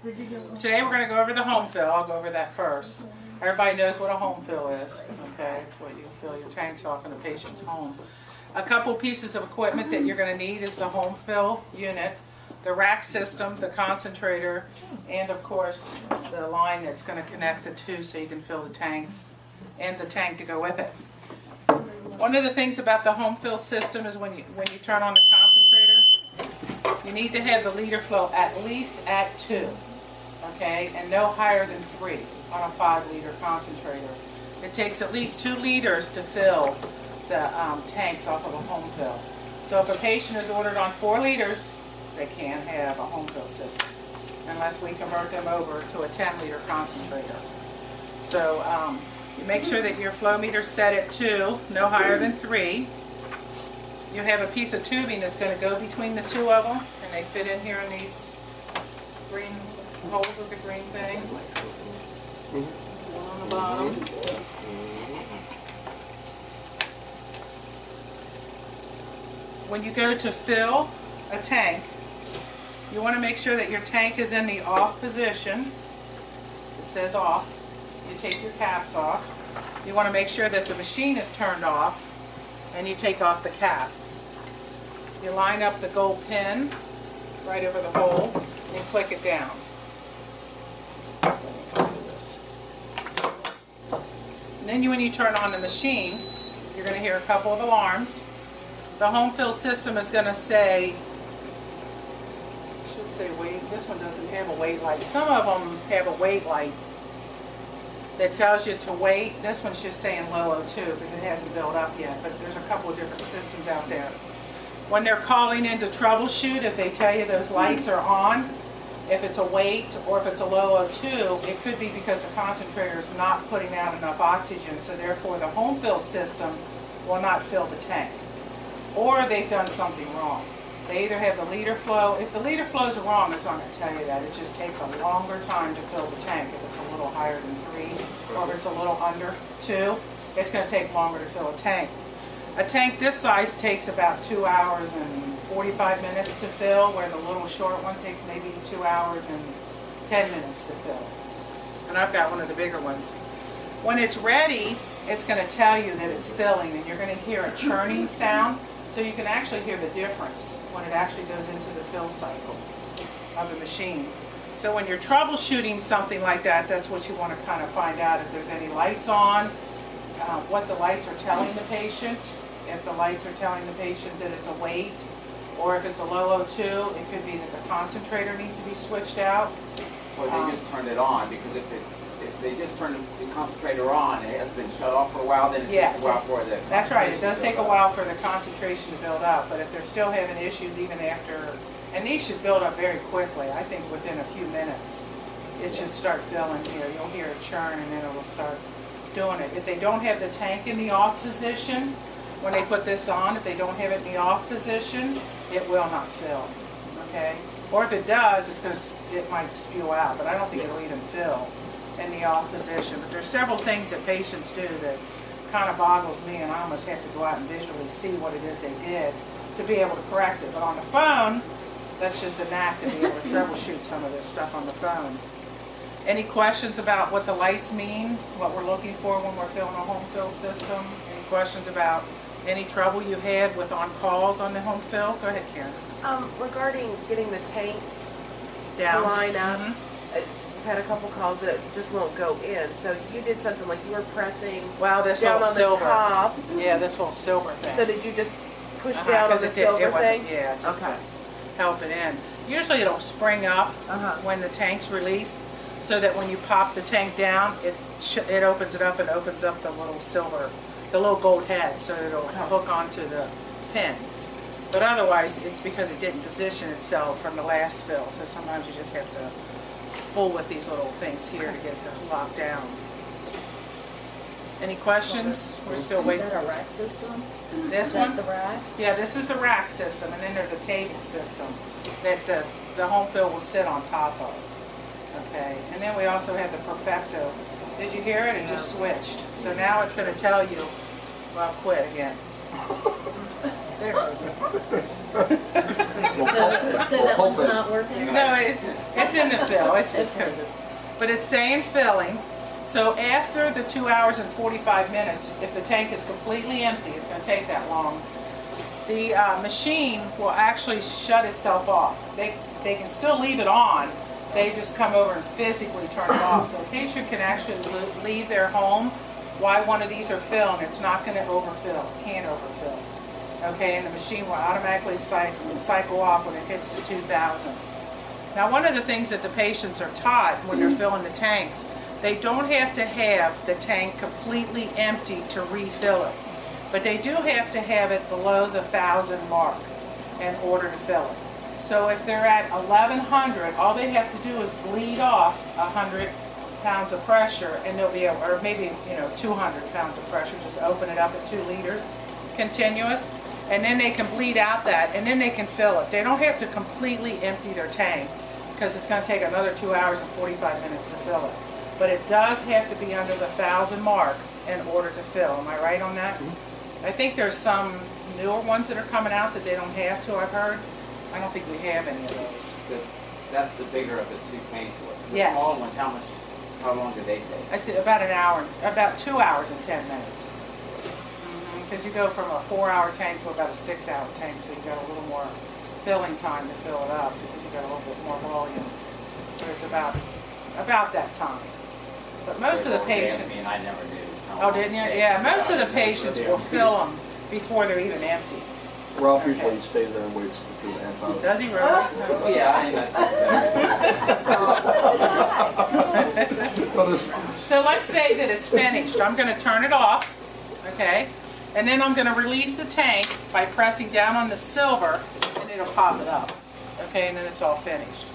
Today we're going to go over the home fill. I'll go over that first. Everybody knows what a home fill is. Okay, it's what you fill your tanks off in a patient's home. A couple pieces of equipment that you're going to need is the home fill unit, the rack system, the concentrator, and of course the line that's going to connect the two so you can fill the tanks and the tank to go with it. One of the things about the home fill system is when you turn on the concentrator, you need to have the liter flow at least at 2, okay, and no higher than 3 on a 5-liter concentrator. It takes at least 2 liters to fill the tanks off of a home fill. So if a patient is ordered on 4 liters, they can't have a home fill system unless we convert them over to a 10-liter concentrator. So you make sure that your flow meter is set at 2, no higher than 3. You have a piece of tubing that's going to go between the two of them, and they fit in here in these green holes with the green thing. One on the bottom. When you go to fill a tank, you want to make sure that your tank is in the off position. It says off. You take your caps off. You want to make sure that the machine is turned off, and you take off the cap. You line up the gold pin right over the hole and click it down. And then when you turn on the machine, you're going to hear a couple of alarms. The home fill system is going to say, should say wait, this one doesn't have a wait light. Some of them have a wait light that tells you to wait. This one's just saying low O2 because it hasn't built up yet, but there's a couple of different systems out there. When they're calling in to troubleshoot, if they tell you those lights are on, if it's a wait or if it's a low O2, it could be because the concentrator is not putting out enough oxygen, so therefore the home fill system will not fill the tank. Or they've done something wrong. They either have the liter flow. If the liter flows are wrong, it's not going to tell you that. It just takes a longer time to fill the tank. If it's a little higher than 3 or if it's a little under 2, it's going to take longer to fill a tank. A tank this size takes about 2 hours and 45 minutes to fill, where the little short one takes maybe 2 hours and 10 minutes to fill. And I've got one of the bigger ones. When it's ready, it's going to tell you that it's filling, and you're going to hear a churning sound, so you can actually hear the difference when it actually goes into the fill cycle of the machine. So when you're troubleshooting something like that, that's what you want to kind of find out, if there's any lights on, what the lights are telling the patient. If the lights are telling the patient that it's a wait, or if it's a low O2, it could be that the concentrator needs to be switched out. Or they just turned it on, because if they just turn the concentrator on, it has been shut off for a while, then it takes a while for the That's right, it does take a while for the concentration to build up, but if they're still having issues even after, and these should build up very quickly, I think within a few minutes, it should start filling here. You'll hear a churn and then it will start doing it. If they don't have the tank in the off position, when they put this on, if they don't have it in the off position, it will not fill, okay? Or if it does, it might spew out, but I don't think it'll even fill in the off position. But there's several things that patients do that kind of boggles me, and I almost have to go out and visually see what it is they did to be able to correct it. But on the phone, that's just a knack to be able to troubleshoot some of this stuff on the phone. Any questions about what the lights mean, what we're looking for when we're filling a home fill system? Any questions about any trouble you had with on-calls on the home fill? Go ahead, Karen. Regarding getting the tank Down. to line up, we've had a couple calls that just won't go in. So you did something like you were pressing This down little on silver. the top. Yeah, this little silver thing. So did you just push down on the it silver wasn't, thing? yeah, just Okay. to help it in. Usually it'll spring up when the tank's released, so that when you pop the tank down, it opens it up and opens up the little silver, the little gold head, so it'll hook onto the pin. But otherwise, it's because it didn't position itself from the last fill, so sometimes you just have to fool with these little things here to get it to lock down. Any questions? We're still waiting. Is that a rack system? This Is that one? the rack? Yeah, this is the rack system, and then there's a table system that the home fill will sit on top of. Okay, and then we also have the Perfecto. Did you hear it? It just switched. So now it's going to tell you, well, quit again. So that one's not working? No, it's in the fill. It's just because but it's saying filling. So after the 2 hours and 45 minutes, if the tank is completely empty, it's going to take that long, the machine will actually shut itself off. They can still leave it on. They just come over and physically turn it off. So a patient can actually leave their home while one of these are filling. It's not going to overfill. It can't overfill. Okay, and the machine will automatically cycle off when it hits the 2,000. Now, one of the things that the patients are taught when they're filling the tanks, they don't have to have the tank completely empty to refill it, but they do have to have it below the 1,000 mark in order to fill it. So if they're at 1,100, all they have to do is bleed off 100 pounds of pressure, and they'll be able, or maybe 200 pounds of pressure. Just open it up at 2 liters, continuous, and then they can bleed out that, and then they can fill it. They don't have to completely empty their tank because it's going to take another 2 hours and 45 minutes to fill it. But it does have to be under the 1,000 mark in order to fill. Am I right on that? I think there's some newer ones that are coming out that they don't have to, I've heard. I don't think we have any of those. That's the bigger of the two tanks. The Yes. small ones, how long do they take? About an hour, about 2 hours and 10 minutes. Because you go from a 4-hour tank to about a 6-hour tank, so you got a little more filling time to fill it up because you got a little bit more volume. So it's about that time. But most of the patients. I never knew. Oh, didn't you? Yeah, most of the patients will fill them before they're even empty. Ralph usually stays there and waits for 2.5 hours. Does he really? Oh, yeah, So let's say that it's finished. I'm going to turn it off, okay? And then I'm going to release the tank by pressing down on the silver, and it'll pop it up, okay? And then it's all finished.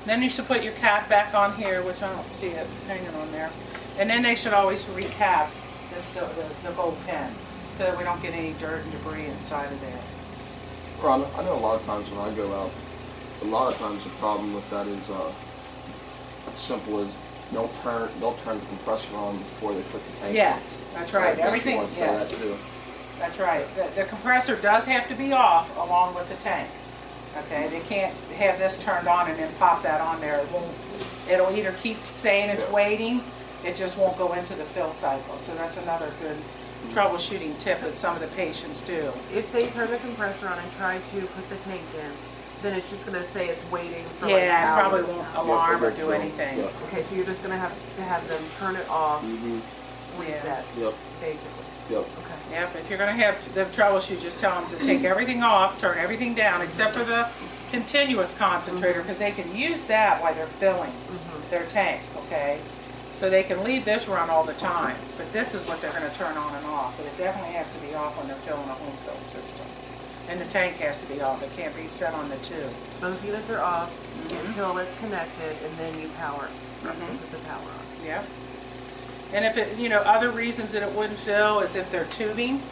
Then you should put your cap back on here, which I don't see it hanging on there. And then they should always recap this, the gold pen, so that we don't get any dirt and debris inside of there. Rhonda, I know a lot of times when I go out, a lot of times the problem with that is as simple as they'll turn the compressor on before they put the tank in. Yes, that's right. So I Everything, guess you want to say yes. that too. That's right. The compressor does have to be off along with the tank. Okay, they can't have this turned on and then pop that on there. It'll either keep saying it's waiting, it just won't go into the fill cycle. So that's another good troubleshooting tip that some of the patients do. If they turn the compressor on and try to put the tank in, then it's just going to say it's waiting for like Yeah, it hours. probably won't alarm or do anything. Yeah. Okay, so you're just going to have them turn it off, reset, Yep. basically. Yep. Okay. Yep, if you're going to have the troubleshoot, just tell them to take everything off, turn everything down, except for the continuous concentrator, because they can use that while they're filling their tank, okay? So they can leave this run all the time, but this is what they're going to turn on and off. But it definitely has to be off when they're filling a home fill system. And the tank has to be off. It can't be set on the tube. Both units are off until it's connected, and then you power, put the power on. Yep. And if it, other reasons that it wouldn't fill is if their tubing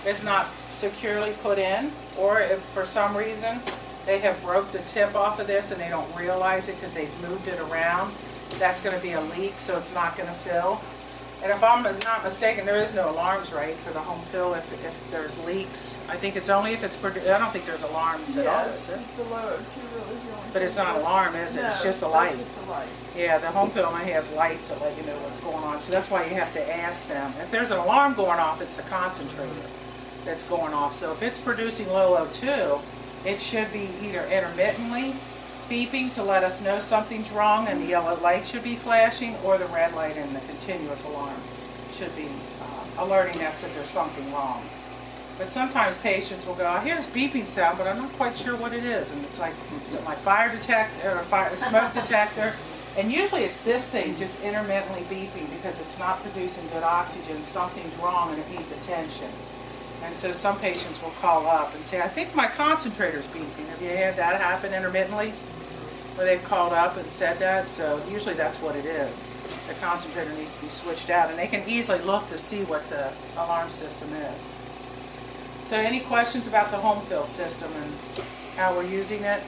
is not securely put in, or if for some reason they have broke the tip off of this and they don't realize it because they've moved it around, that's going to be a leak, so it's not going to fill. And if I'm not mistaken, there is no alarms, right, for the home fill if there's leaks. I think it's only if it's produced. I don't think there's alarms at all, is there? But it's not an alarm, is it? It's just a light. Yeah, the home fill only has lights that let you know what's going on. So that's why you have to ask them. If there's an alarm going off, it's the concentrator that's going off. So if it's producing low O2, it should be either intermittently beeping to let us know something's wrong and the yellow light should be flashing, or the red light and the continuous alarm should be alerting us that there's something wrong. But sometimes patients will go, I hear this beeping sound, but I'm not quite sure what it is. And it's like, is it my fire detector or smoke detector? And usually it's this thing just intermittently beeping because it's not producing good oxygen, something's wrong and it needs attention. And so some patients will call up and say, I think my concentrator's beeping. Have you had that happen intermittently? Where they've called up and said that? So usually that's what it is. The concentrator needs to be switched out, and they can easily look to see what the alarm system is. So any questions about the home fill system and how we're using it?